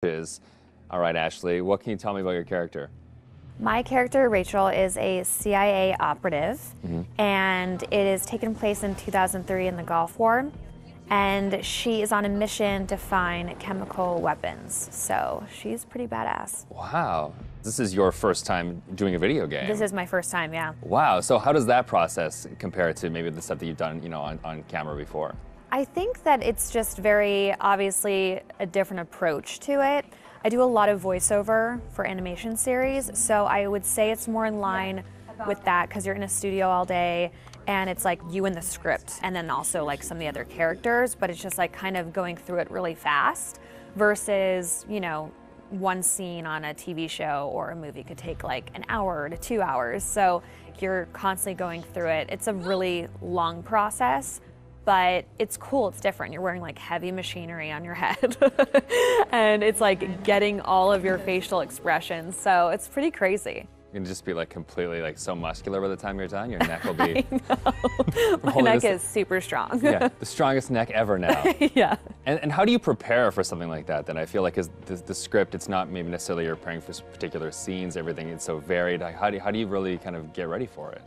is. All right, Ashley, what can you tell me about your character? My character, Rachel, is a CIA operative, and it is taken place in 2003 in the Gulf War, and she is on a mission to find chemical weapons, so she's pretty badass. Wow, this is your first time doing a video game. This is my first time, yeah. Wow, so how does that process compare to maybe the stuff that you've done, on camera before? I think that it's just very obviously a different approach to it. I do a lot of voiceover for animation series, so I would say it's more in line with that because you're in a studio all day and it's like you and the script and then also like some of the other characters, but it's just like kind of going through it really fast versus, one scene on a TV show or a movie could take like an hour to 2 hours. So you're constantly going through it. It's a really long process. But it's cool, it's different. You're wearing like heavy machinery on your head. And it's like getting all of your facial expressions. So it's pretty crazy. You're gonna just be like completely like so muscular by the time you're done. Your neck will be. I know. My neck is super strong. Yeah, the strongest neck ever now. Yeah. And how do you prepare for something like that? Then I feel like the script, it's not maybe necessarily you're preparing for particular scenes, everything is so varied. How do you really kind of get ready for it?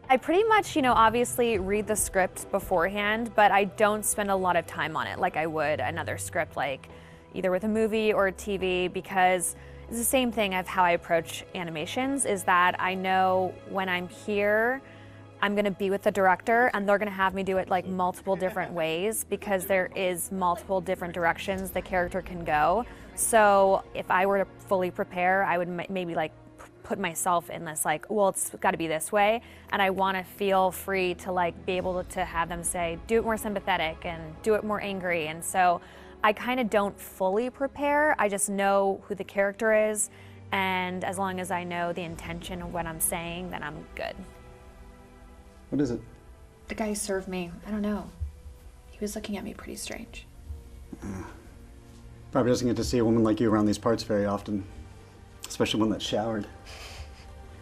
I pretty much, obviously read the script beforehand, but I don't spend a lot of time on it like I would another script, like either with a movie or a TV, because it's the same thing of how I approach animations, is that I know when I'm here, I'm gonna be with the director and they're gonna have me do it like multiple different ways because there is multiple different directions the character can go. So if I were to fully prepare, I would maybe like put myself in this like, well, it's got to be this way, and I want to feel free to like be able to have them say, do it more sympathetic and do it more angry. And so I kind of don't fully prepare. I just know who the character is, and as long as I know the intention of what I'm saying, then I'm good. What is it? The guy who served me, I don't know. He was looking at me pretty strange. Probably doesn't get to see a woman like you around these parts very often. Especially one that showered.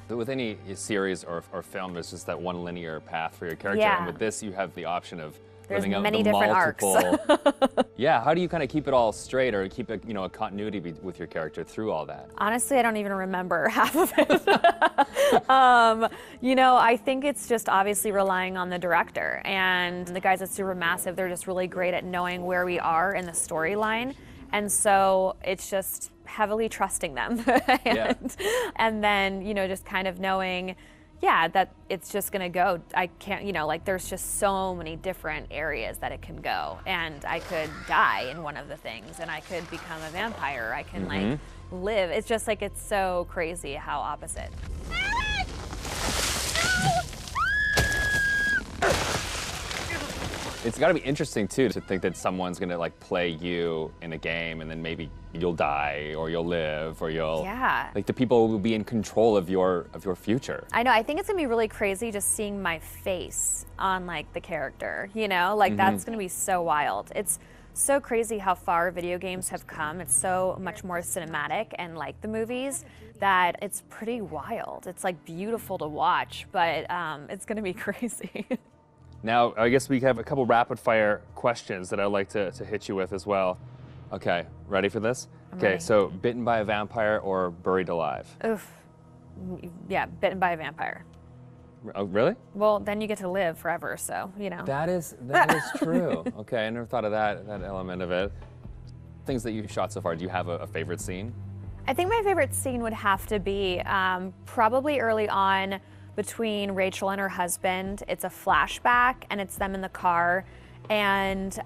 With any series or film, there's just that one linear path for your character. Yeah. And with this, you have the option of There's living out many the different multiple. arcs. Yeah, how do you kind of keep it all straight or keep a continuity with your character through all that? Honestly, I don't even remember half of it. I think it's just obviously relying on the director. And the guys at Supermassive, they're just really great at knowing where we are in the storyline. And so it's just heavily trusting them. And then, just kind of knowing, that it's just gonna go. I can't, there's just so many different areas that it can go. And I could die in one of the things, and I could become a vampire. I can like live. It's just like, it's so crazy how opposite. It's got to be interesting too to think that someone's gonna like play you in a game, and then maybe you'll die or you'll live or you'll like the people will be in control of your future. I know. I think it's gonna be really crazy just seeing my face on like the character. Like that's gonna be so wild. It's so crazy how far video games have come. It's so much more cinematic and like the movies that it's pretty wild. It's like beautiful to watch, but it's gonna be crazy. Now, I guess we have a couple rapid fire questions that I'd like to hit you with as well. Okay, ready for this? Ready. So bitten by a vampire or buried alive? Oof. Yeah, bitten by a vampire. Oh, really? Well, then you get to live forever, so, That is true. Okay, I never thought of that element of it. Things that you've shot so far, do you have a favorite scene? I think my favorite scene would have to be probably early on between Rachel and her husband. It's a flashback, and it's them in the car, and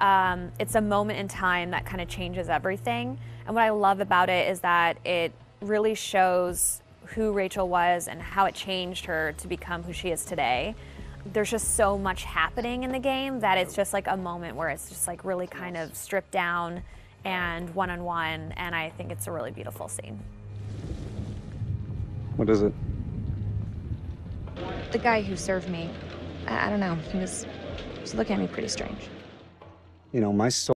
it's a moment in time that kind of changes everything. And what I love about it is that it really shows who Rachel was and how it changed her to become who she is today. There's just so much happening in the game that it's just like a moment where it's just like really kind of stripped down and one-on-one, and I think it's a really beautiful scene. What is it? The guy who served me, I don't know, he was looking at me pretty strange. My soul